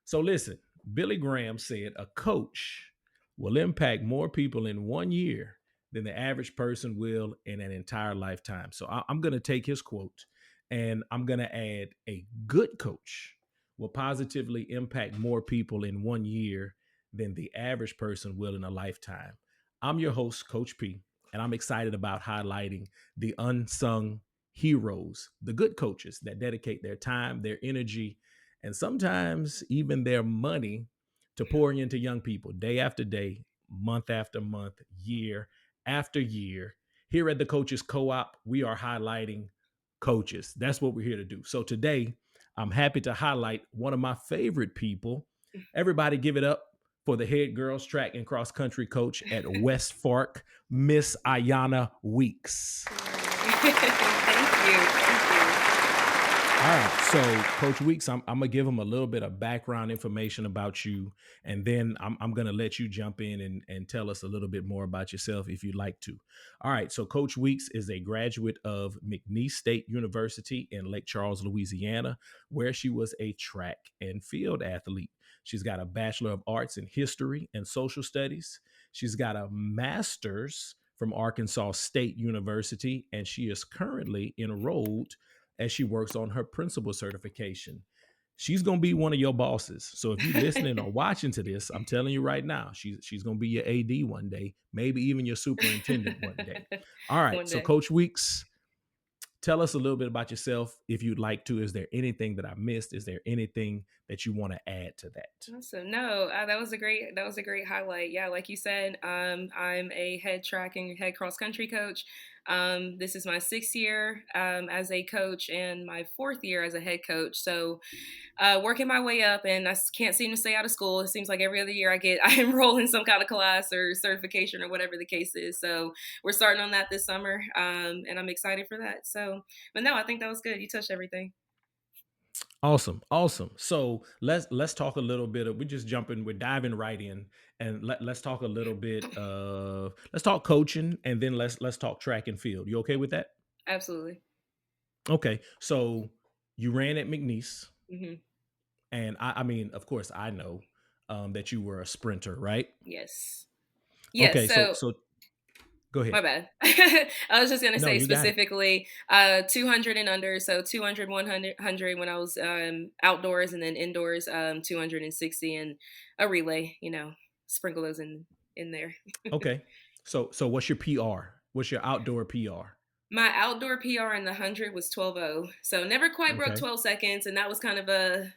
So listen, Billy Graham said a coach will impact more people in 1 year than the average person will in an entire lifetime. So I'm going to take his quote and I'm going to add a good coach will positively impact more people in 1 year than the average person will in a lifetime. I'm your host, Coach P, and I'm excited about highlighting the unsung heroes, the good coaches that dedicate their time, their energy, and sometimes even their money to pouring into young people day after day, month after month, year after year. Here at the Coaches Co-op, we are highlighting coaches. That's what we're here to do. So today, I'm happy to highlight one of my favorite people. Everybody give it up for the head girls track and cross country coach at West Fork, Miss Ayana Weeks. Thank you. Thank you. All right, so Coach Weeks, I'm gonna give them a little bit of background information about you, and then I'm gonna let you jump in and tell us a little bit more about yourself if you'd like to. All right, so Coach Weeks is a graduate of McNeese State University in Lake Charles, Louisiana, where she was a track and field athlete. She's got a Bachelor of Arts in History and Social Studies. She's got a master's from Arkansas State University, and she is currently enrolled as she works on her principal certification. She's gonna be one of your bosses. So if you're listening or watching to this, I'm telling you right now, she's gonna be your AD one day, maybe even your superintendent one day. All right. One So day. Coach Weeks, tell us a little bit about yourself if you'd like to. Is there anything that I missed? Is there anything that you want to add to that? Awesome. No, that was a great highlight. Yeah, like you said, I'm a head track and head cross country coach. This is my 6th year as a coach and my 4th year as a head coach. So working my way up, and can't seem to stay out of school. It seems like every other year I enroll in some kind of class or certification or whatever the case is. So we're starting on that this summer, and I'm excited for that. So, but no, I think that was good. You touched everything. Awesome, awesome. So let's talk a little bit of, we're just jumping, we're diving right in, and let's talk a little bit of, let's talk coaching, and then let's talk track and field. You okay with that? Absolutely. Okay, so you ran at McNeese, Hmm. and I mean, of course, I know that you were a sprinter, right? Yes. Yes. Okay, So so go ahead. my bad. I was just going to No, say you got it. specifically 200 and under. So 200, 100 when I was outdoors, and then indoors 260 and a relay, sprinkle those in there. Okay, so what's your PR? What's your outdoor PR? My outdoor PR in the 100 was 12:0. So never quite broke Okay, 12 seconds. And that was kind of a,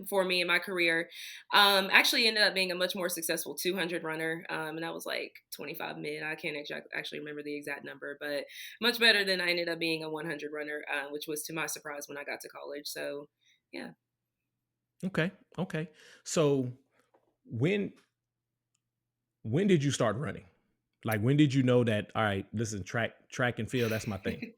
for me in my career. Actually ended up being a much more successful 200 runner. And that was like 25 mid. I can't actually remember the exact number, but much better than I ended up being a 100 runner, which was to my surprise when I got to college. So yeah. okay, okay. So when when did you start running? Like when did you know that, all right, listen, track and field, that's my thing.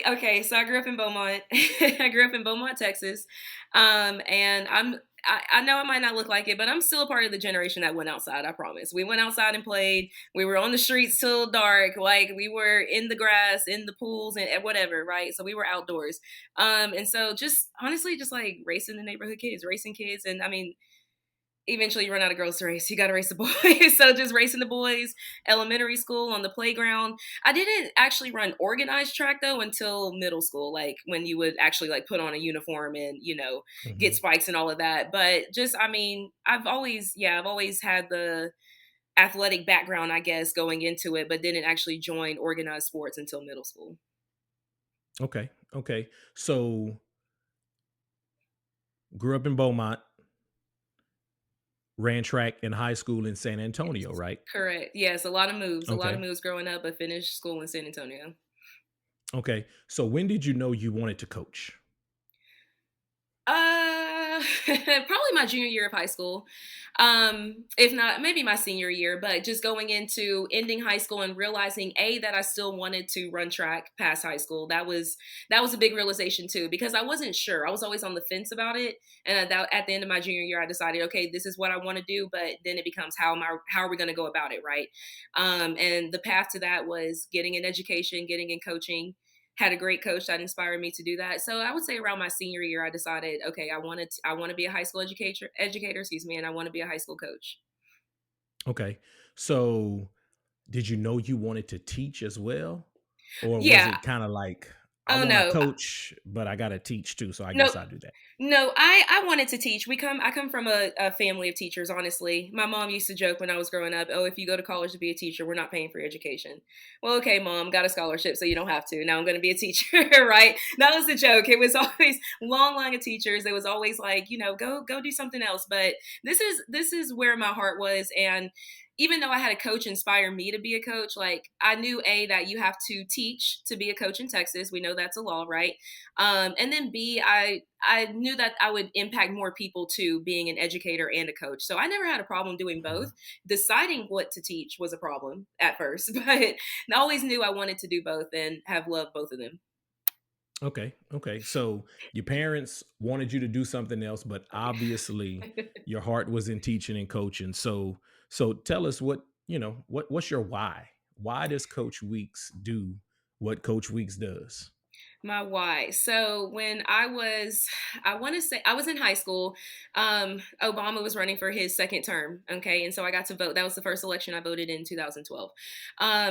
Okay, so I grew up in Beaumont. I grew up in Beaumont, Texas, and I know it might not look like it, but I'm still a part of the generation that went outside. I promise. We went outside and played. We were on the streets till dark. Like we were in the grass, in the pools, and whatever. Right. So we were outdoors. And so just honestly, just like racing the neighborhood kids, racing kids, and I mean, eventually you run out of girls to race. You got to race the boys. So just racing the boys, elementary school on the playground. I didn't actually run organized track though until middle school, like when you would actually like put on a uniform and, get Hmm. spikes and all of that. But just, I mean, I've always had the athletic background, I guess, going into it, but didn't actually join organized sports until middle school. Okay, okay. So grew up in Beaumont, ran track in high school in San Antonio, Yes. right? Correct. Yes. A lot of Okay, moves growing up, but finished school in San Antonio. okay. So when did you know you wanted to coach? Probably my junior year of high school. If not, maybe my senior year, but just going into ending high school and realizing that I still wanted to run track past high school. That was a big realization too, because I wasn't sure. I was always on the fence about it. And at the end of my junior year, I decided, okay, this is what I want to do, but then it becomes how are we going to go about it, right? And the path to that was getting an education, getting in coaching, had a great coach that inspired me to do that. So I would say around my senior year, I decided, okay, I want to be a high school educator, excuse me, and I want to be a high school coach. Okay. So did you know you wanted to teach as well? Or was Yeah. it kind of like, I Oh want to no. coach, but I got to teach too. So I No, guess I'll do that. no, I wanted to teach. I come from a family of teachers, honestly. My mom used to joke when I was growing up, "Oh, if you go to college to be a teacher, we're not paying for your education." Well, okay, mom, got a scholarship, so you don't have to. Now I'm going to be a teacher, right? That was the joke. It was always long line of teachers. It was always like, go do something else. But this is where my heart was, and even though I had a coach inspire me to be a coach, like I knew that you have to teach to be a coach in Texas. We know that's a law, right? And then B, I knew that I would impact more people too, being an educator and a coach. So I never had a problem doing both. Mhm. Deciding what to teach was a problem at first, but I always knew I wanted to do both and have loved both of them. Okay. Okay. So your parents wanted you to do something else, but obviously your heart was in teaching and coaching. So tell us what's your why? Why does Coach Weeks do what Coach Weeks does? My why. So when I want to say I was in high school. Obama was running for his second term. Okay, and so I got to vote. That was the first election I voted in 2012.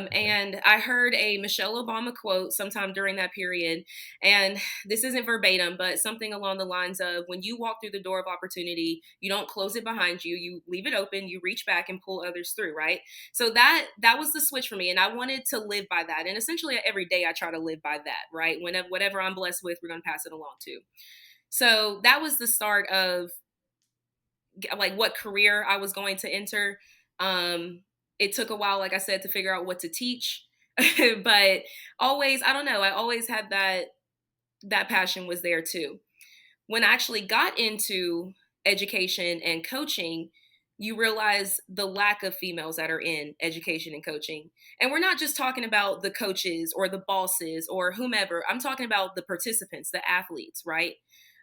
Okay. And I heard a Michelle Obama quote sometime during that period, and this isn't verbatim, but something along the lines of, "When you walk through the door of opportunity, you don't close it behind you. You leave it open. You reach back and pull others through." Right. So that was the switch for me, and I wanted to live by that. And essentially every day I try to live by that, right? Whenever whatever I'm blessed with, we're going to pass it along too. So that was the start of like what career I was going to enter. It took a while, like I said, to figure out what to teach. But always, I don't know, I always had that passion was there too. When I actually got into education and coaching, you realize the lack of females that are in education and coaching. And we're not just talking about the coaches or the bosses or whomever. I'm talking about the participants, the athletes, right?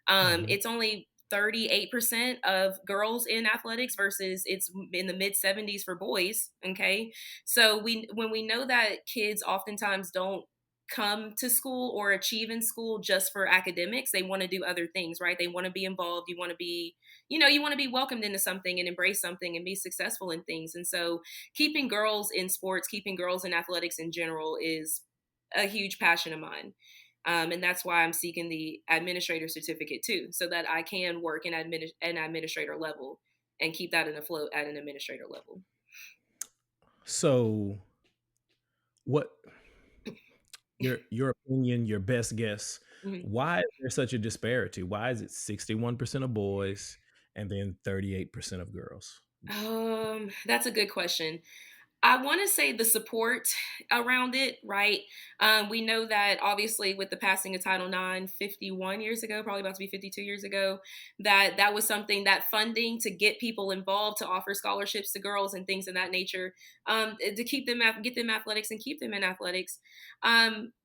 Hmm. It's only 38% of girls in athletics versus it's in the mid 70s for boys. Okay. So when we know that kids oftentimes don't come to school or achieve in school just for academics, they want to do other things, right? They want to be involved. You want to be, you want to be welcomed into something and embrace something and be successful in things. And so keeping girls in sports, keeping girls in athletics in general is a huge passion of mine. And that's why I'm seeking the administrator certificate too, so that I can work in an administrator level and keep that in a flow at an administrator level. So what your opinion, your best guess, Mhm. why is there such a disparity? Why is it 61% of boys and then 38% of girls? That's a good question. I want to say the support around it, right? We know that obviously with the passing of Title IX 51 years ago, probably about to be 52 years ago, that was something, that funding to get people involved, to offer scholarships to girls and things of that nature, to keep them get them athletics and keep them in athletics.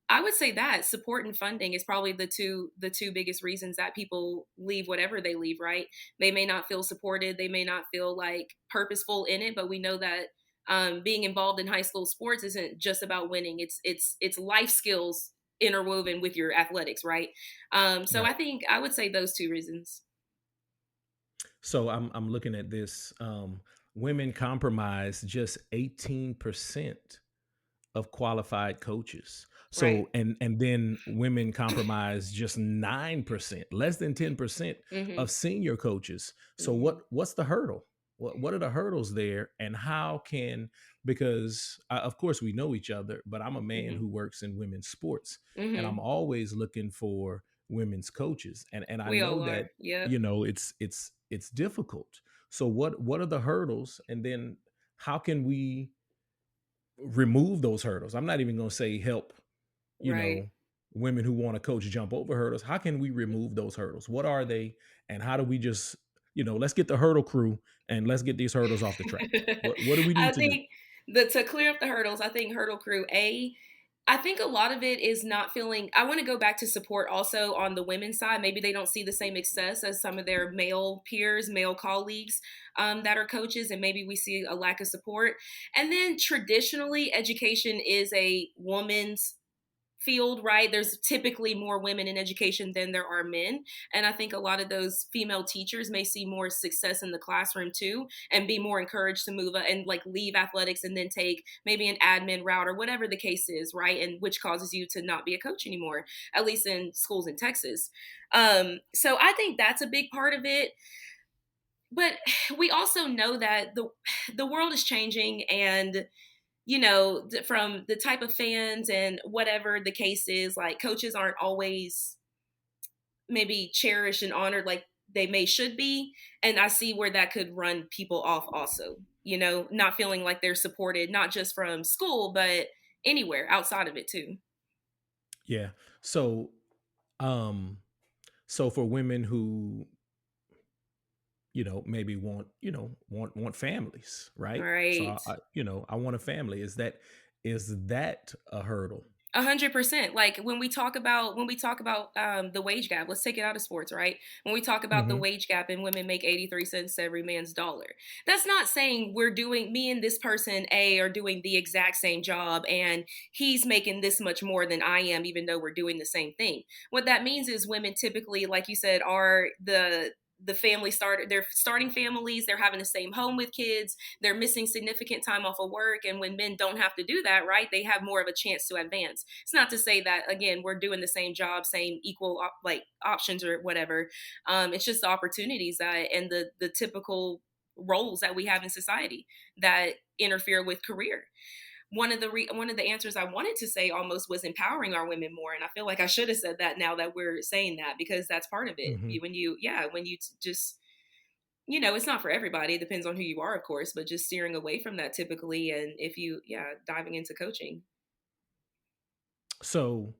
I would say that support and funding is probably the two biggest reasons that people leave whatever they leave, right? They may not feel supported, they may not feel like purposeful in it, but we know that being involved in high school sports isn't just about winning. It's life skills interwoven with your athletics, right? So Right. I think I would say those two reasons. So I'm looking at this. Women compromise just 18% of qualified coaches. Right. So and then women compromise just 9%, less than 10% Hmm. of senior coaches. So Hmm. what's the hurdle? What are the hurdles there, and how can, because of course we know each other, but I'm a man Hmm. who works in women's sports, and I'm Hmm. always looking for women's coaches, and I We know all that are. Yep. it's difficult. So what are the hurdles, and then how can we remove those hurdles? I'm not even going to say help, you Right. know, women who want to coach jump over hurdles. How can we remove those hurdles? What are they? And how do we just, let's get the hurdle crew and let's get these hurdles off the track. What do we I need to do? think the to clear up the hurdles, I think hurdle crew I think a lot of it is not feeling. I want to go back to support also on the women's side. Maybe they don't see the same success as some of their male peers, male colleagues that are coaches, and maybe we see a lack of support. And then traditionally, education is a woman's field, right? There's typically more women in education than there are men. And I think a lot of those female teachers may see more success in the classroom too, and be more encouraged to move and like leave athletics and then take maybe an admin route or whatever the case is, right? And which causes you to not be a coach anymore, at least in schools in Texas. So I think that's a big part of it. But we also know that the world is changing, and from the type of fans and whatever the case is, like coaches aren't always maybe cherished and honored like they may should be. And I see where that could run people off also, not feeling like they're supported, not just from school, but anywhere outside of it too. Yeah. So, um, so for women who, maybe want families, right? So Right. I want a family. Is that a hurdle? 100%. Like when we talk about the wage gap, let's take it out of sports, right? When we talk about the Hmm. wage gap and women make 83 cents every man's dollar, that's not saying me and this person A are doing the exact same job and he's making this much more than I am, even though we're doing the same thing. What that means is women typically, like you said, are they're starting families, they're having the same home with kids, they're missing significant time off of work. And when men don't have to do that, right, they have more of a chance to advance. It's not to say that again we're doing the same job, same equal like options or whatever. It's just the opportunities that and the typical roles that we have in society that interfere with career. One of the answers I wanted to say almost was empowering our women more, and I feel like I should have said that now that we're saying that, because that's part of it. Hmm. Just it's not for everybody. It depends on who you are, of course, but just steering away from that typically. And if you, yeah, diving into coaching. So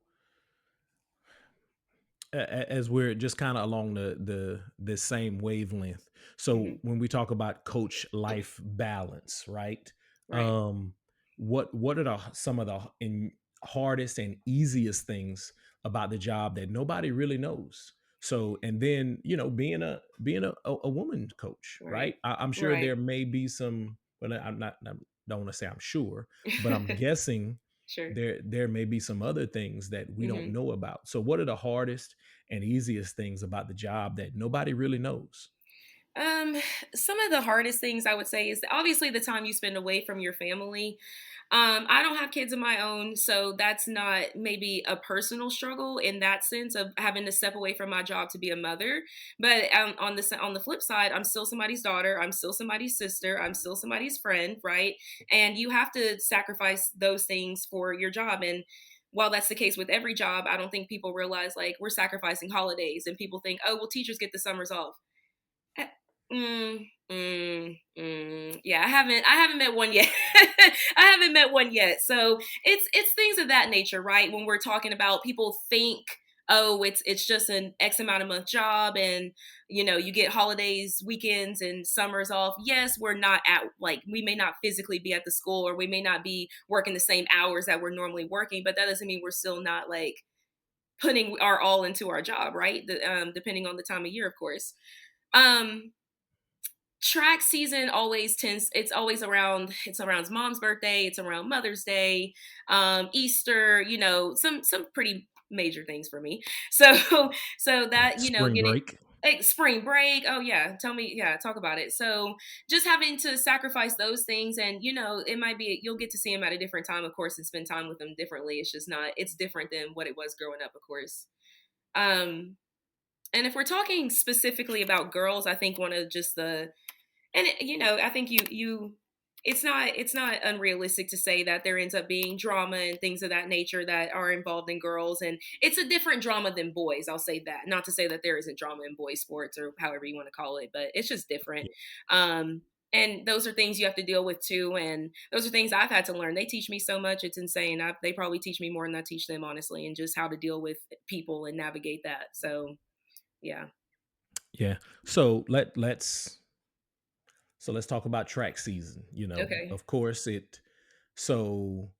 as we're just kind of along the same wavelength. So Hmm. when we talk about coach life balance, right? Right. Um, what are some of the hardest and easiest things about the job that nobody really knows? So, and then being a woman coach, Right. right? I'm sure Right. there may be some, but I'm not. I don't want to say I'm sure, but I'm guessing Sure. there may be some other things that we don't Hmm. know about. So what are the hardest and easiest things about the job that nobody really knows? Um, some of the hardest things I would say is obviously the time you spend away from your family. I don't have kids of my own, so that's not maybe a personal struggle in that sense of having to step away from my job to be a mother. But on the flip side, I'm still somebody's daughter, I'm still somebody's sister, I'm still somebody's friend, right? And you have to sacrifice those things for your job. And while that's the case with every job, I don't think people realize like we're sacrificing holidays, and people think, oh well, teachers get the summers off. Eh, yeah, I haven't met one yet. I haven't met one yet. So it's things of that nature, right? When we're talking about people think, oh, it's just an X amount of month job, and you get holidays, weekends, and summers off. Yes, we're not at like we may not physically be at the school, or we may not be working the same hours that we're normally working, but that doesn't mean we're still not like putting our all into our job, right? Depending on the time of year, of course. Um, Track season always tends it's around mom's birthday, it's around Mother's Day, Easter, some pretty major things for me. So so that Spring getting break. spring break, oh yeah, tell me, yeah, talk about it. So just having to sacrifice those things, and it might be you'll get to see them at a different time, of course, and spend time with them differently. It's just not it's different than what it was growing up, of course. um and if we're talking specifically about girls, I think one of just the and I think it's not unrealistic to say that there ends up being drama and things of that nature that are involved in girls, and it's a different drama than boys. I'll say that, not to say that there isn't drama in boys sports or however you want to call it, but it's just different. Yeah. um and those are things you have to deal with too, and those are things I've had to learn. They teach me so much, it's insane. They probably teach me more than I teach them, honestly, and just how to deal with people and navigate that. So yeah. Yeah. So let's talk about track season. Okay. Of course so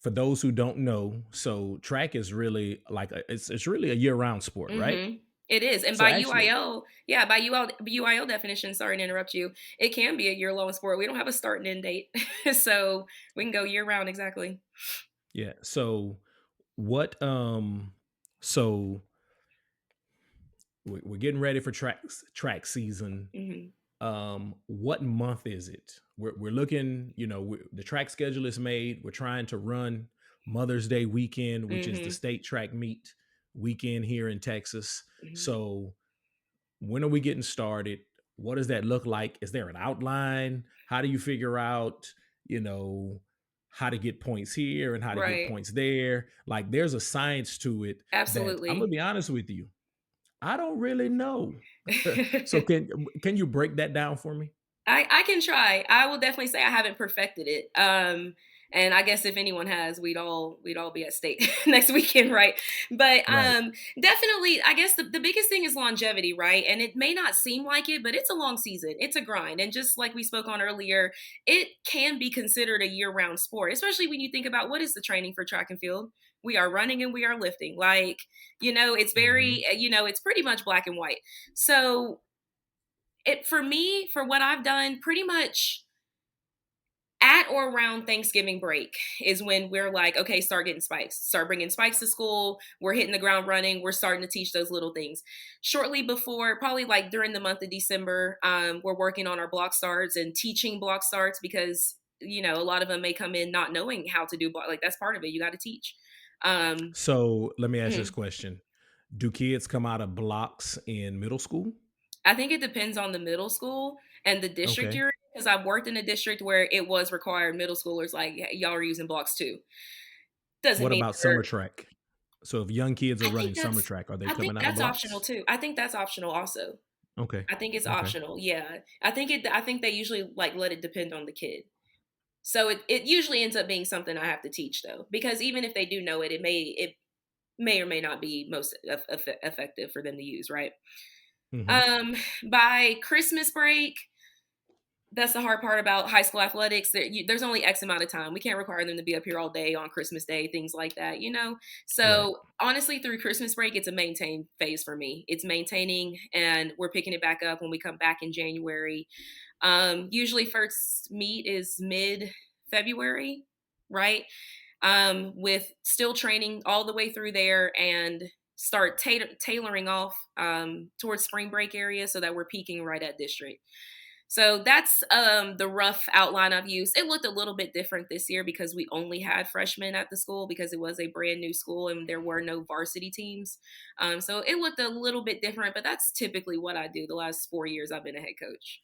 for those who don't know, so track is really like it's really a year-round sport, right? It is. And So by actually, UIL, yeah, by UIL definition, sorry to interrupt you, it can be a year long sport. We don't have a start and end date. So we can go year round, exactly. yeah. So What so we're getting ready for track season. Mhm. What month is it? We're looking, the track schedule is made. We're trying to run Mother's Day weekend, which is the Mhm. state track meet weekend here in Texas. Mhm. So when are we getting started? What does that look like? Is there an outline? How do you figure out, you know, how to get points here and how to get Right. points there? Like there's a science to it that I'm gonna Absolutely. be honest with you. I don't really know. So can you break that down for me? I can try. I will definitely say I haven't perfected it. And I guess if anyone has, we'd all be at state next weekend, right? But Right. definitely, I guess the biggest thing is longevity, right? And it may not seem like it, but it's a long season. It's a grind, and just like we spoke on earlier, it can be considered a year-round sport, especially when you think about what is the training for track and field. We are running and we are lifting. Like, it's Hmm. very, it's pretty much black and white. So it for me, for what I've done, pretty much at or around Thanksgiving break is when we're like, okay, start getting spikes, start bringing spikes to school. We're hitting the ground running. We're starting to teach those little things. Shortly before, probably like during the month of December, we're working on our block starts and teaching block starts because a lot of them may come in not knowing how to do block. Like that's part of it. You got to teach. Um, So let me ask this mhm. question. Do kids come out of blocks in middle school? I think it depends on the middle school and the district Okay. you're in. Because I've worked in a district where it was required middle schoolers, like, y'all are using blocks too. Doesn't What mean about they're summer track? So if young kids are I think running summer that's track, are they I think coming out of that's optional blocks? too. I think that's optional also. Okay. I think it's Okay. optional, yeah. I think they usually, like, let it depend on the kid. So it usually ends up being something I have to teach, though, because even if they do know it, it may or may not be most effective for them to use, right? Hmm. Um, by Christmas break, that's the hard part about high school athletics. There's only X amount of time. We can't require them to be up here all day on Christmas Day, things like that. Right. So honestly, through Christmas break, it's a maintain phase for me. It's maintaining, and we're picking it back up when we come back in January. Usually, first meet is mid February, right? With still training all the way through there and start tailoring off towards spring break area so that we're peaking right at district. So that's the rough outline I've used. It looked a little bit different this year because we only had freshmen at the school because it was a brand new school and there were no varsity teams. So it looked a little bit different, but that's typically what I do the last 4 years I've been a head coach.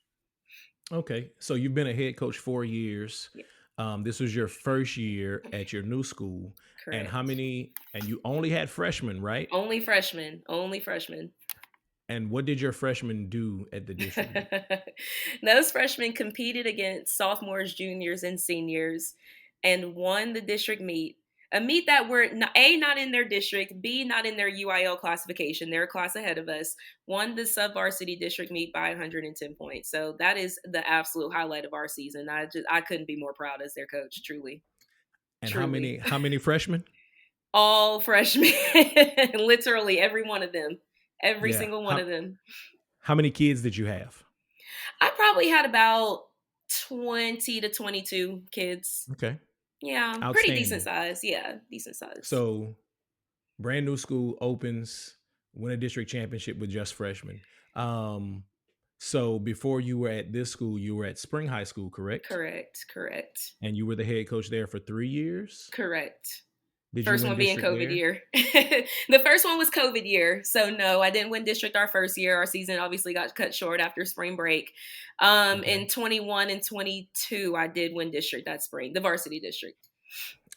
Okay. So you've been a head coach 4 years. Yeah, This was your first year at your new school. And how correct. many, and you only had freshmen, right? Only freshmen. Only freshmen. And what did your freshmen do at the district meet? Those freshmen competed against sophomores, juniors, and seniors and won the district meet. A meet that were not in their district, B, not in their UIL classification. They're a class ahead of us. Won the sub varsity district meet by 110 points. So that is the absolute highlight of our season. I couldn't be more proud as their coach. Truly, And how truly. many how many freshmen? All freshmen, literally every one of them, every Yeah. single one How of them. how many kids did you have? I probably had about 20 to 22 kids. Okay. Yeah, pretty decent Outstanding. size. Yeah, decent size. So brand new school opens, win a district championship with just freshmen. Um, so before you were at this school, you were at Spring High School, correct? Correct, correct, And you were the head coach there for 3 years. correct. Did you First win one being district COVID there? year. The first one was COVID year. So no, I didn't win district our first year. Our season obviously got cut short after spring break. Okay. In 21 and 22, I did win district that spring, the varsity district.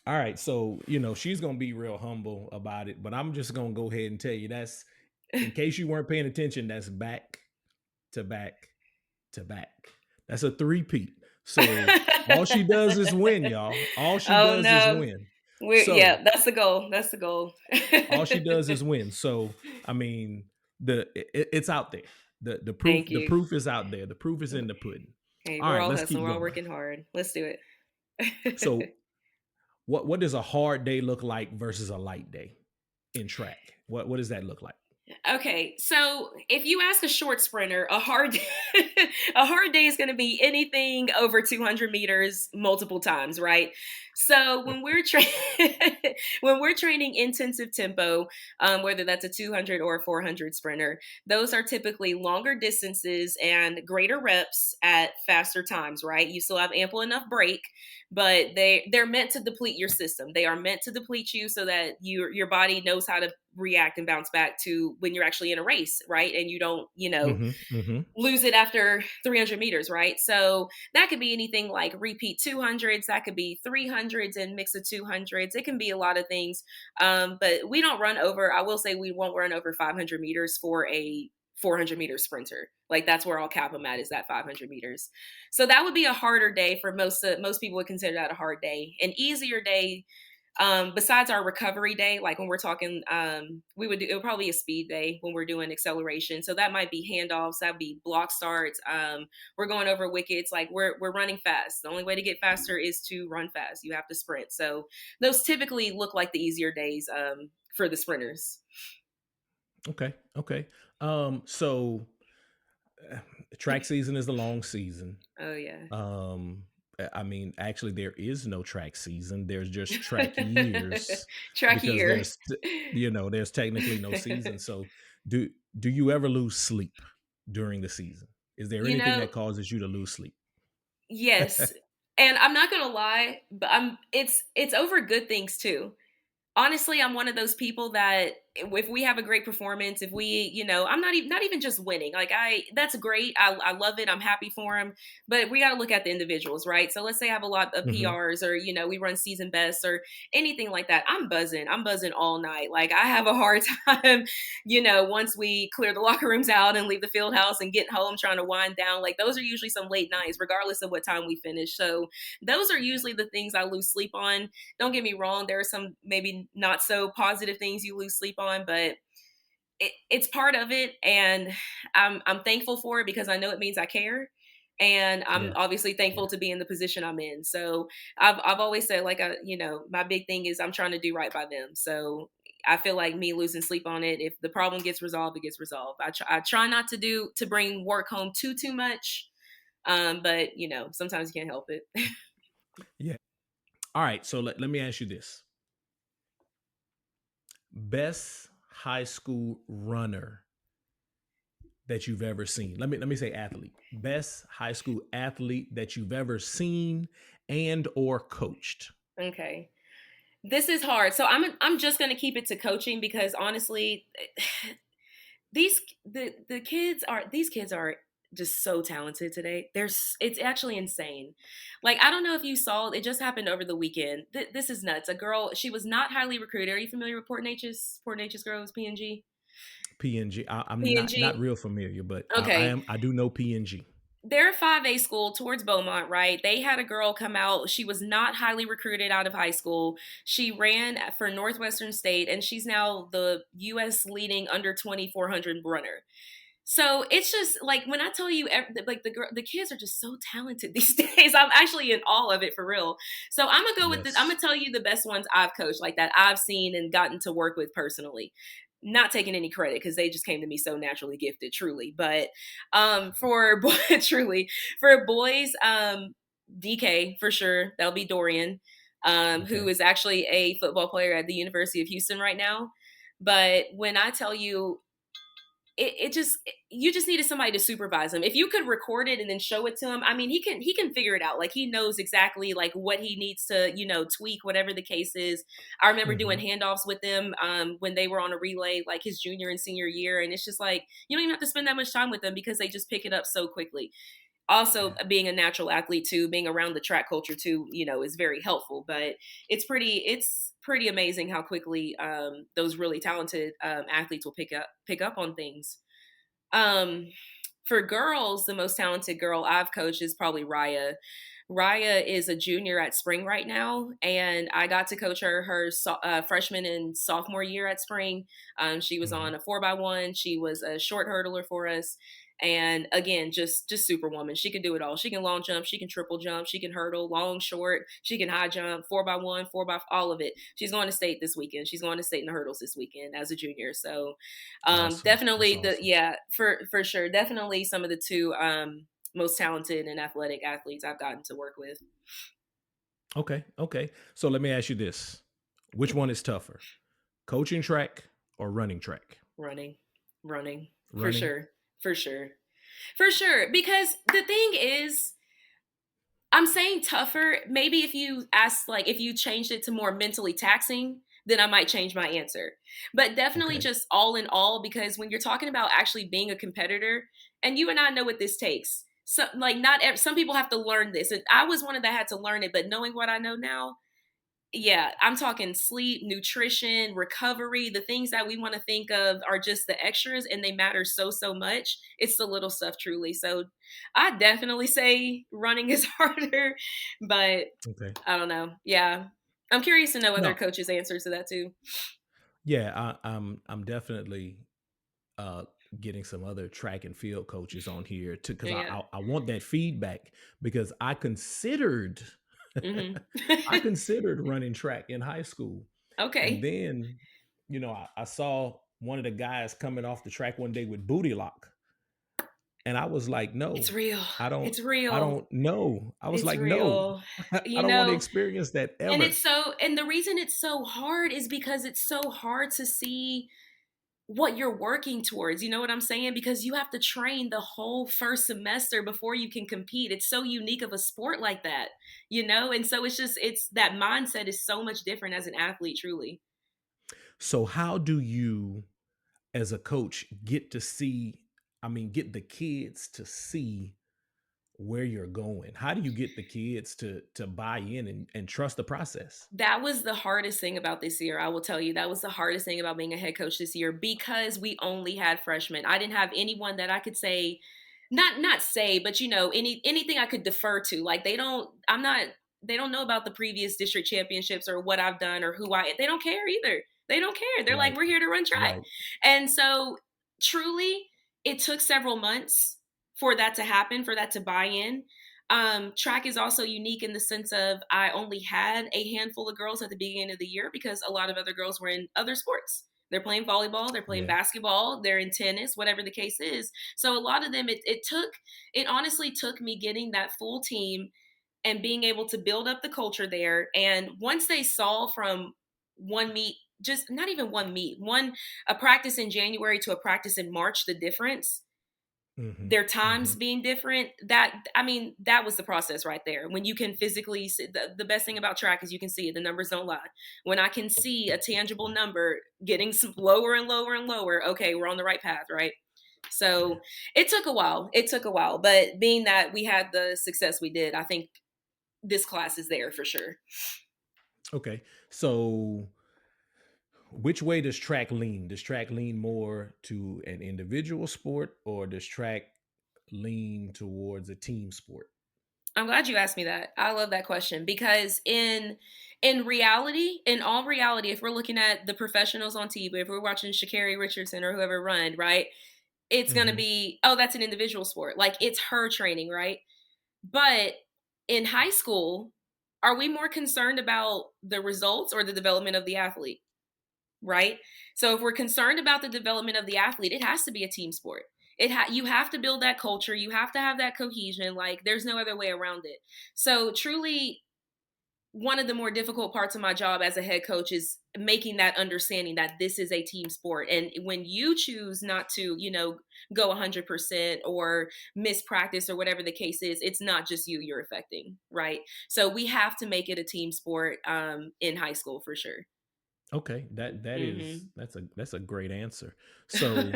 All right. So, she's going to be real humble about it, but I'm just going to go ahead and tell you that's, in case you weren't paying attention, that's back to back to back. That's a three-peat. So all she does is win, y'all. All she Oh does is no. win. Yeah, So that's the goal. That's the goal. all she does is win. So I mean, it's out there. The proof Thank the you. proof is out there. The proof is in the pudding. Hey, All we're right, all let's hustling. keep We're all going. working hard. Let's do So it. what does a hard day look like versus a light day in track? What does that look like? Okay, so if you ask a short sprinter, a hard a hard day is going to be anything over 200 meters multiple times, right? So when we're training intensive tempo, whether that's a 200 or a 400 sprinter, those are typically longer distances and greater reps at faster times. Right? You still have ample enough break, but they're meant to deplete your system. They are meant to deplete you so that your body knows how to react and bounce back to when you're actually in a race, right? And you don't, Mhm, mhm. lose it after 300 meters, right? So that could be anything like repeat 200s, that could be 300s and mix of 200s. It can be a lot of things. But we don't run over, I will say we won't run over 500 meters for a 400-meter sprinter. Like that's where I'll cap them at, is that 500 meters. So that would be a harder day for most people would consider that a hard day. An easier day, besides our recovery day, like when we're talking, it would probably be a speed day when we're doing acceleration. So that might be handoffs, that'd be block starts. We're going over wickets, like we're running fast. The only way to get faster is to run fast. You have to sprint. So those typically look like the easier days for the sprinters. Okay, okay. So uh, track season is a long season. Oh yeah. I mean, actually, there is no track season. There's just track years Track because year. there's technically no season. So, do do you ever lose sleep during the season? Is there you anything know, that causes you to lose sleep? yes. And I'm not gonna lie, but it's over good things too. Honestly, I'm one of those people that if we have a great performance, if we, I'm not even just winning. Like that's great. I love it. I'm happy for him. But we got to look at the individuals, right? So let's say I have a lot of Hmm. PRs, or we run season bests or anything like that. I'm buzzing. I'm buzzing all night. Like I have a hard time, once we clear the locker rooms out and leave the field house and get home, trying to wind down. Like those are usually some late nights, regardless of what time we finish. So those are usually the things I lose sleep on. Don't get me wrong, there are some maybe not so positive things you lose sleep on, but it's part of it, and I'm thankful for it because I know it means I care, and I'm Yeah, obviously yeah, thankful to be in the position I'm in. So I've always said, like, my big thing is I'm trying to do right by them. So I feel like me losing sleep on it, if the problem gets resolved, it gets resolved. I try not to bring work home too much, but sometimes you can't help it. yeah. All right. So let me ask you this: best high school runner that you've ever seen. Let me say athlete. Best high school athlete that you've ever seen and or coached. Okay. This is hard. So I'm just gonna keep it to coaching because honestly, these kids are just so talented today. It's actually insane. Like I don't know if you saw, it just happened over the weekend. This is nuts. A girl, she was not highly recruited. Are you familiar with Port Neches? Port Neches girls, PNG. PNG. I'm not PNG. real familiar, but I Okay. am. I do know PNG. They're a 5A school towards Beaumont, right? They had a girl come out. She was not highly recruited out of high school. She ran for Northwestern State, and she's now the U.S. leading under 2,400 runner. So it's just like when I tell you, like the kids are just so talented these days. I'm actually in awe of it for real. So I'm gonna go with this. I'm gonna Yes. tell you the best ones I've coached, like that I've seen and gotten to work with personally. Not taking any credit because they just came to me so naturally gifted, truly. But for truly for boys, DK for sure. That'll be Dorian, who Okay. is actually a football player at the University of Houston right now. But when I tell you, it just you just needed somebody to supervise him. If you could record it and then show it to him, I mean, he can figure it out. Like he knows exactly like what he needs to tweak, whatever the case is. I remember doing Hmm. handoffs with them when they were on a relay, like his junior and senior year, and it's just like you don't even have to spend that much time with them because they just pick it up so quickly. Also Yeah. being a natural athlete too, being around the track culture too, is very helpful. But it's pretty amazing how quickly those really talented athletes will pick up on things. um for girls, the most talented girl I've coached is probably Raya. Raya is a junior at Spring right now, and I got to coach her freshman and sophomore year at Spring. She was Hmm. on a 4x1. She was a short hurdler for us, and again, just superwoman. She can do it all. She can long jump, she can triple jump, she can hurdle, long, short. She can high jump, 4x1, all of it. She's going to state this weekend. She's going to state in the hurdles this weekend as a junior. So, Awesome. That's definitely awesome. yeah, for sure, definitely some of the two most talented and athletic athletes I've gotten to work with. Okay. Okay. So let me ask you this. Which one is tougher? Coaching track or running track? Running, running, for Running? sure, for sure, for sure. Because the thing is, I'm saying tougher. Maybe if you ask, like, if you changed it to more mentally taxing, then I might change my answer. But definitely Okay. just all in all, because when you're talking about actually being a competitor, and you and I know what this takes. So, like, some people have to learn this, and I was one of that had to learn it. But knowing what I know now, yeah, I'm talking sleep, nutrition, recovery. The things that we want to think of are just the extras and they matter so, so much. It's the little stuff, truly. So I definitely say running is harder, but Okay. I don't know. Yeah. I'm curious to know other No. coaches' answers to that too. Yeah, I'm definitely uh getting some other track and field coaches on here to because Yeah. I want that feedback because I considered Hmm. I considered running track in high school. And Okay. then, I saw one of the guys coming off the track one day with booty lock. And I was like, It's no, real. I don't, It's I real. don't know. I was It's like, no, real. I You don't want to know, experience that and ever. and the reason it's so hard is because it's so hard to see what you're working towards. You know what I'm saying? Because you have to train the whole first semester before you can compete. It's so unique of a sport like that, you know? And so it's that mindset is so much different as an athlete, truly. So how do you as a coach get to see, get the kids to see where you're going? How do you get the kids to buy in and trust the process? That was the hardest thing about this year. I will tell you, that was the hardest thing about being a head coach this year because we only had freshmen. I didn't have anyone that I could say, not say, but anything I could defer to. Like they don't know about the previous district championships or what I've done or they don't care either. They don't care. They're like, Right. we're here to run track. Right. And so truly, it took several months for that to happen, for that to buy in. Track is also unique in the sense of I only had a handful of girls at the beginning of the year because a lot of other girls were in other sports. They're playing volleyball, they're playing Yeah. basketball, they're in tennis, whatever the case is. So a lot of them, it honestly took me getting that full team and being able to build up the culture there. And once they saw from one meet, just not even one meet, a practice in January to a practice in March, the difference, Mhm. their times Mhm. being different, that was the process right there. When you can physically see, the best thing about track is you can see it, the numbers don't lie. When I can see a tangible number getting lower and lower and lower, okay, we're on the right path, right? Yeah. So it took a while, but being that we had the success we did, I think this class is there for sure. Okay. So which way does track lean? Does track lean more to an individual sport or does track lean towards a team sport? I'm glad you asked me that. I love that question because in reality, in all reality, if we're looking at the professionals on TV, if we're watching Sha'Carri Richardson or whoever run, right? It's going to Mhm. be, oh, that's an individual sport. Like it's her training, right? But in high school, are we more concerned about the results or the development of the athlete? Right? So if we're concerned about the development of the athlete, it has to be a team sport. You have to build that culture, you have to have that cohesion, like there's no other way around it. So truly one of the more difficult parts of my job as a head coach is making that understanding that this is a team sport. And when you choose not to, go 100% or miss practice or whatever the case is, it's not just you're affecting, right? So we have to make it a team sport in high school for sure. Okay, that is Hmm. that's a great answer. So,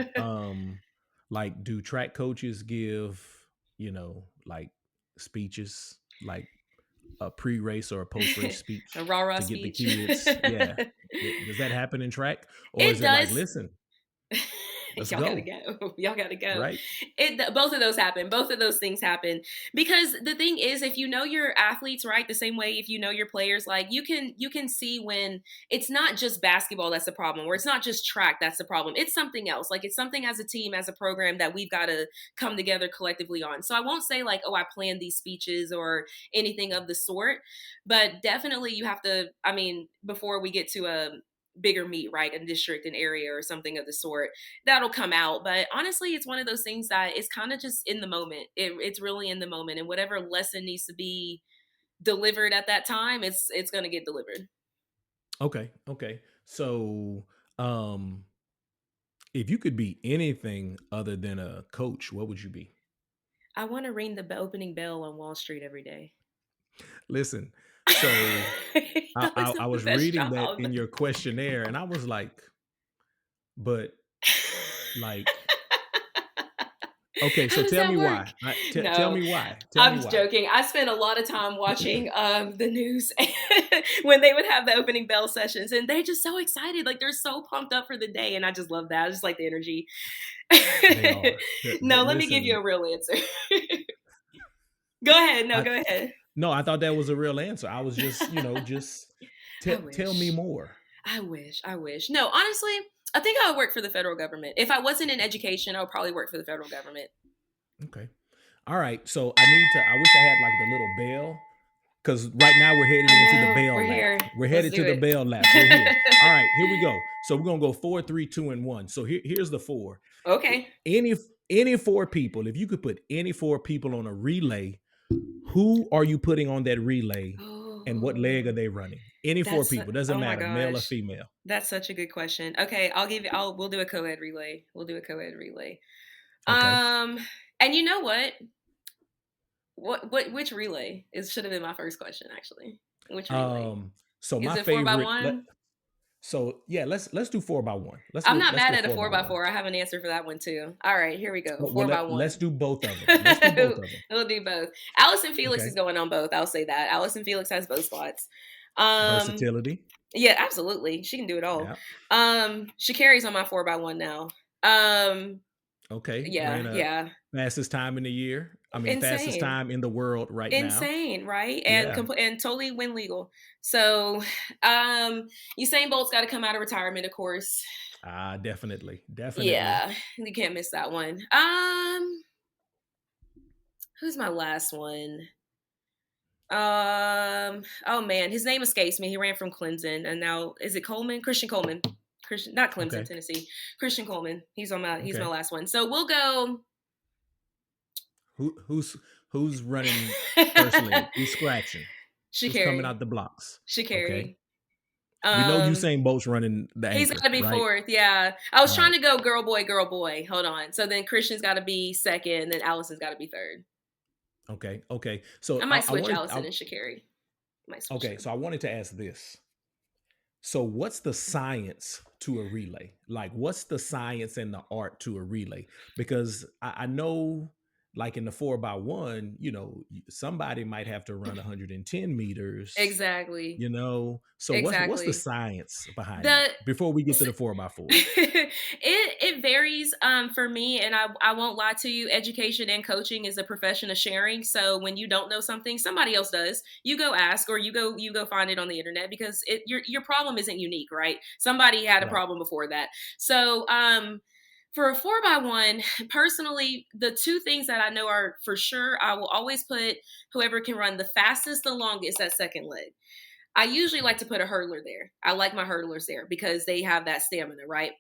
like, do track coaches give, like speeches, like a pre-race or a post-race A speech rah rah to get the speech. kids? Yeah. Does that happen in track, or It is it like, does. listen, let's Y'all gotta go, go. Y'all gotta go. right? Both of those happen. Both of those things happen because the thing is, if you know your athletes, right, the same way if you know your players, like you can see when it's not just basketball that's the problem, or it's not just track that's the problem. It's something else. Like it's something as a team, as a program that we've got to come together collectively on. So I won't say like, oh, I planned these speeches or anything of the sort, but definitely you have to. I mean, before we get to a bigger meet, right, a district, an area, or something of the sort, that'll come out. But honestly, it's one of those things that is kind of just in the moment. It's really in the moment, and whatever lesson needs to be delivered at that time, it's going to get delivered. Okay. Okay. So, um, if you could be anything other than a coach, what would you be? I want to ring the opening bell on Wall Street every day. Listen, so I, That I was I the was best reading that job. in your questionnaire, and I was like, but like, okay, How so does tell that me work? why. Tell No, me why. Tell me I'm why. joking. I spent a lot of time watching the news when they would have the opening bell sessions, and they're just so excited. Like they're so pumped up for the day, and I just love that. I just like the energy. They are. No, let me give you Listen, a real answer. Go ahead. No, I go ahead. no, I thought that was a real answer. I was just, just I tell me wish. more. I wish. I wish. No, honestly, I think I would work for the federal government. If I wasn't in education, I would probably work for the federal government. Okay. All right. So I wish I had like the little bell because right now we're headed I into the know. bell We're lap. here. We're Let's headed to do the it. bell lap. We're here. All right, here we go. So we're gonna go four, three, two, and one. So here's the four. Okay. Any any four people, if you could put any four people on a relay, who are you putting on that relay and what leg are Oh, they running? Any four that's people, doesn't oh my matter, male or gosh. female. That's such a good question. Okay, we'll do a co-ed relay. We'll do a co-ed relay. Okay. Um and you know what? What which relay is should have been my first question actually. Which relay? So Is my it 4 by favorite 1? so yeah, let's do 4 by 1. I'm not Let's mad go at a four by 4 by one. 4. I have an answer for that one too. All right, here we go. Well, 4 by let's 1. do both of them. Let's do both of them. We'll do both. Allison Felix Okay. is going on both. I'll say that. Allison Felix has both spots. Um, Versatility. yeah, absolutely. She can do it all. Yeah. She carries on my 4 by 1 now. Um, Okay. yeah, Ran a yeah. fastest time in the year. I mean, fastest Insane. time in the world right now. Insane, right? And Yeah. and totally win legal. So, Usain Bolt's got to come out of retirement, of course. Definitely. Definitely. Yeah, you can't miss that one. Who's my last one? Oh man, his name escapes me. He ran from Clemson, and now is it Coleman? Christian Coleman. Christian, not Clemson, Okay. Tennessee. Christian Coleman. He's my Okay. last one. So we'll go. Who's running first leg? Who's scratching? Who's coming Shakari. out the blocks? Okay. Shakari. We know Um, Usain Bolt's running the he's got anchor, to be right? fourth. Yeah, I was trying Right. to go girl boy girl boy. Hold on. So then Christian's got to be second, and then Allison's got to be third. Okay. Okay. So I might I switch wanted Allison and Shakari. Might switch okay, them. so I wanted to ask this. So, what's the science to a relay? Like, what's the science and the art to a relay? Because I know, like in the 4 by 1, somebody might have to run 110 meters, Exactly. So what's the Exactly. science behind that The before we get to the 4 by 4? it varies for me, and I won't lie to you. Education and coaching is a profession of sharing. So when you don't know something, somebody else does. You go ask, or you go find it on the internet, because your problem isn't unique, right? Somebody had a Right. problem before that. So for a 4 by 1, personally, the two things that I know are for sure, I will always put whoever can run the fastest, the longest, that second leg. I usually like Right. to put a hurdler there. I like my hurdlers there because they have that stamina, right?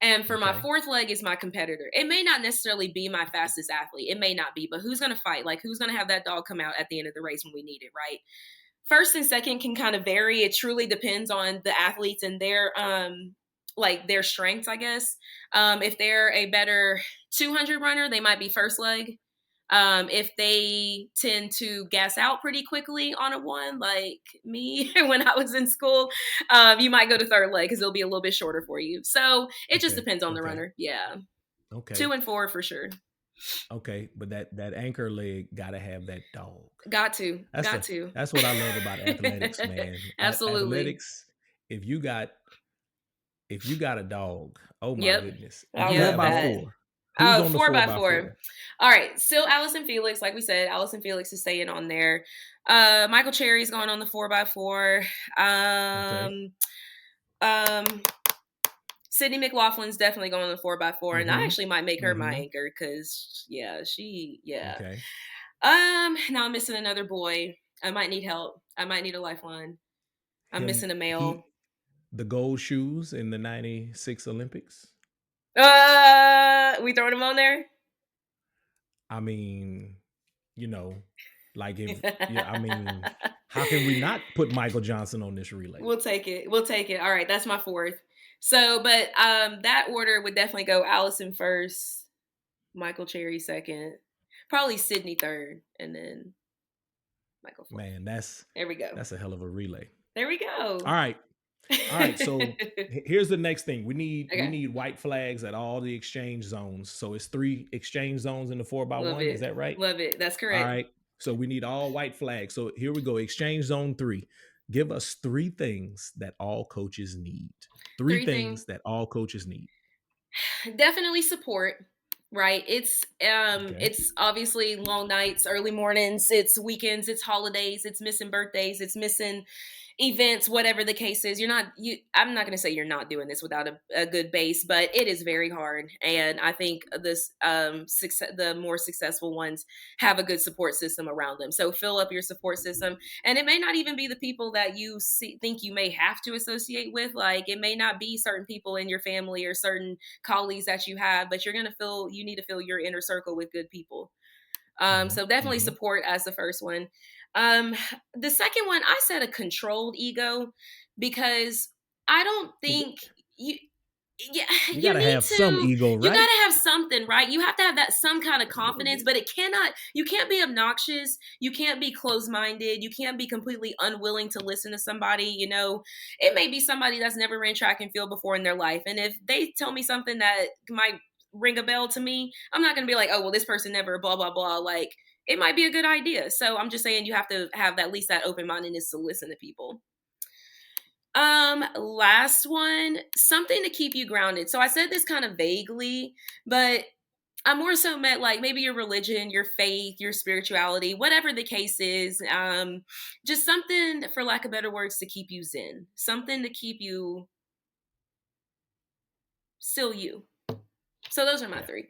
And for my Okay. fourth leg is my competitor. It may not necessarily be my fastest athlete. It may not be, but who's going to fight? Like, who's going to have that dog come out at the end of the race when we need it, right? First and second can kind of vary. It truly depends on the athletes and their their strengths, I guess. If they're a better 200 runner, they might be first leg. If they tend to gas out pretty quickly on a one, like me when I was in school, you might go to third leg because it'll be a little bit shorter for you. So it just Okay. depends on the Okay. runner. Yeah, Okay. 2 and 4 for sure. Okay. But that anchor leg got to have that dog. Got to, That's got the to. that's what I love about athletics, man. Absolutely. Athletics, if you got a dog, oh my Yep. goodness. I Four love by that. four. Who's Oh, on the 4 four by by 4. four? All right. Still Allison Felix, like we said, Allison Felix is staying on there. Michael Cherry's going on the 4 by 4. Okay. Um, um, Sydney McLaughlin's definitely going on the 4 by 4, and I Mm-hmm. actually might make her my Mm-hmm. anchor because yeah. Okay. Now I'm missing another boy. I might need help. I might need a lifeline. I'm Him missing a male. he the gold shoes in the 96 Olympics. We throwing him on there? I mean, you know, Like if yeah, I mean, how can we not put Michael Johnson on this relay? We'll take it. We'll take it. All right, that's my fourth. So, but that order would definitely go Allison first, Michael Cherry second, probably Sydney third, and then Michael fourth. Man, There we go. that's a hell of a relay. There we All go. right. All right, so here's the next thing. We Okay. need white flags at all the exchange zones. So it's 3 exchange zones in the 4 by Love 1. Is it. that right? Love it. That's All correct. right. So we need all white flags. So here we go. Exchange zone 3. Give us 3 things that all coaches need. 3 Three things. things that all coaches need. Definitely support, right? Okay. It's obviously long nights, early mornings, it's weekends, it's holidays, it's missing birthdays, it's missing events, whatever the case is. I'm not going to say you're not doing this without a good base, but it is very hard. And I think the more successful ones have a good support system around them. So fill up your support system, and it may not even be the people that think you may have to associate with. Like, it may not be certain people in your family or certain colleagues that you have, but you need to fill your inner circle with good people. Mhm. So definitely Mhm. support as the first one. Um, the second one, I said a controlled ego, because I don't think you, yeah, You got to have some ego, you got right? to have something, right? You have to have that some kind of A little confidence, bit. but you can't be obnoxious, you can't be closed-minded, you can't be completely unwilling to listen to somebody. It may be somebody that's never ran track and field before in their life, and if they tell me something that might ring a bell to me, I'm not going to be like, oh, well, this person never blah blah blah. Like, it might be a good idea. So I'm just saying, you have to have at least that open-mindedness to listen to people. Last one, something to keep you grounded. So I said this kind of vaguely, but I more so meant like maybe your religion, your faith, your spirituality, whatever the case is. Just something, for lack of better words, to keep you zen, something to keep you still you. So those are my Yeah. three.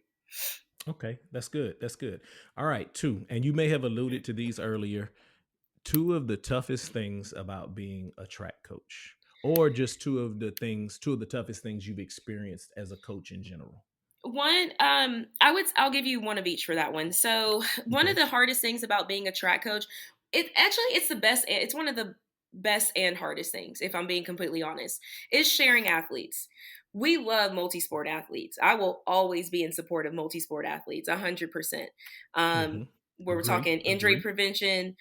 Okay, that's good. That's good. All right, 2. And you may have alluded to these earlier. 2 of the toughest things about being a track coach, or just 2 of the toughest things you've experienced as a coach in general. One, I'll give you one of each for that one. So one of Okay. the hardest things about being a track coach, it's the best. It's one of the best and hardest things, if I'm being completely honest, is sharing athletes. We love multi-sport athletes. I will always be in support of multi-sport athletes, 100%. Um, Mhm. where we're Agree. talking injury Agree. prevention,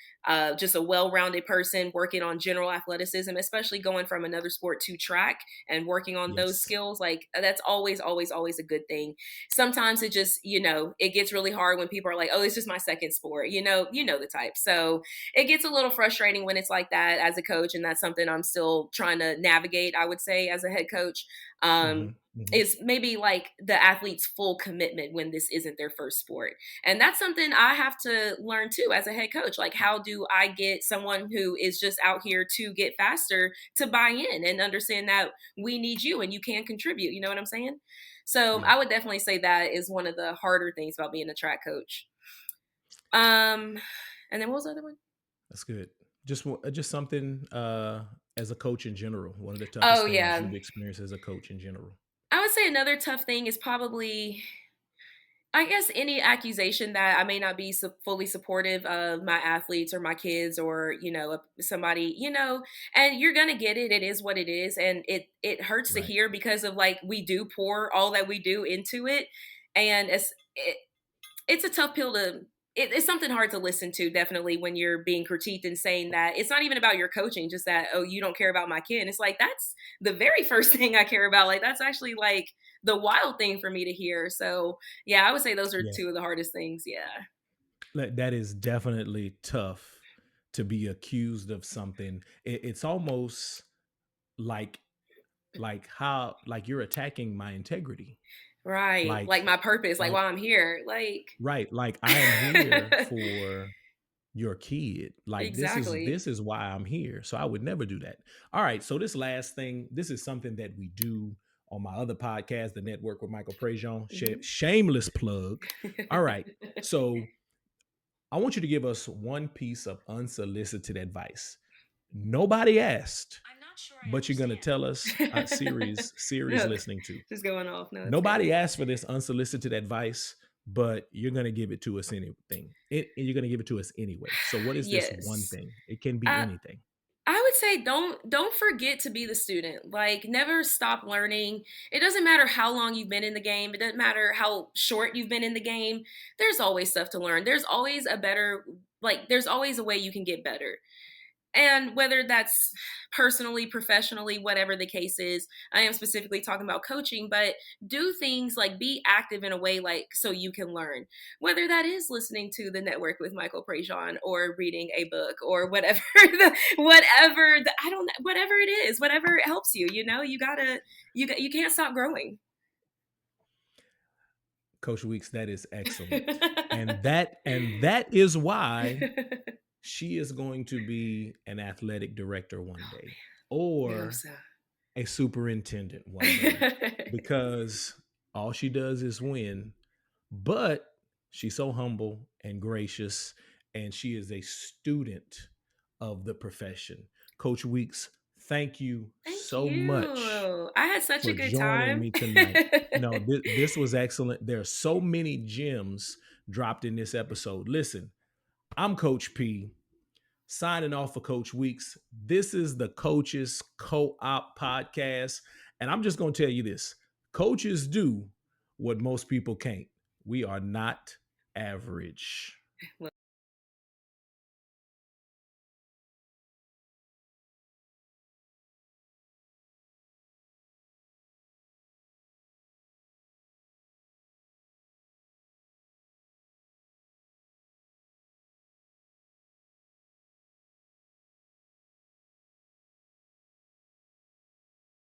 just a well-rounded person working on general athleticism, especially going from another sport to track and working on those Yes. skills. Like, that's always, always, always a good thing. Sometimes it just, it gets really hard when people are like, oh, it's just my second sport. You know the type. So it gets a little frustrating when it's like that as a coach, and that's something I'm still trying to navigate, I would say, as a head coach. um, Mhm. Mhm. is maybe like the athlete's full commitment when this isn't their first sport. And that's something I have to learn too as a head coach. Like, how do I get someone who is just out here to get faster to buy in and understand that we need you and you can contribute? You know what I'm saying? So Yeah. I would definitely say that is one of the harder things about being a track coach. Um, and then what was the other one? That's good. Just something as a coach in general, one of the Oh toughest things yeah. you've experienced as a coach in general. I would say another tough thing is probably, I guess, any accusation that I may not be fully supportive of my athletes or my kids, or somebody, and you're gonna get it. It is what it is, and it hurts to Right. hear, because of, like, we do pour all that we do into it, and it's a tough pill to. It's something hard to listen to, definitely, when you're being critiqued and saying that it's not even about your coaching, just that, oh, you don't care about my kid. And it's like, that's the very first thing I care about. Like, that's actually like the wild thing for me to hear. So yeah, I would say those are Yeah. two of the hardest things. Yeah. That is definitely tough to be accused of something. It's almost like how like you're attacking my integrity. Right. Like Like, my purpose, like, like why I'm here. Like, right, like I am here for your kid. Like exactly. this is why I'm here. So I would never do that. All right. So this last thing, this is something that we do on my other podcast, the Network with Michael Prejean. Mhm. Shameless plug. All right. So I want you to give us one piece of unsolicited advice. Nobody asked, but you're gonna tell us series No, listening to. just going off. No, it's good. Nobody asked for this unsolicited advice, but you're going to give it to us anything. You're going to give it to us anyway. So what is this one Yes. thing? It can be I anything. I would say don't forget to be the student. Like never stop learning. It doesn't matter how long you've been in the game. It doesn't matter how short you've been in the game. There's always stuff to learn. There's always a better there's always a way you can get better. And whether that's personally, professionally, whatever the case is, I am specifically talking about coaching, but do things like be active in a way like so you can learn. Whether that is listening to the network with Michael Prejean or reading a book or whatever I don't know, whatever it is, whatever helps you, you gotta you can't stop growing. Coach Weeks, that is excellent. And that is why she is going to be an athletic director one day, We hope or so. a superintendent one day, because all she does is win. But she's so humble and gracious, and she is a student of the profession. Coach Weeks, thank you Thank so much you. I had such a for good joining time. me tonight. No, this was excellent. There are so many gems dropped in this episode. Listen, I'm Coach P, signing off for Coach Weeks. This is the Coaches Co-op podcast. And I'm just going to tell you this: coaches do what most people can't. We are not average.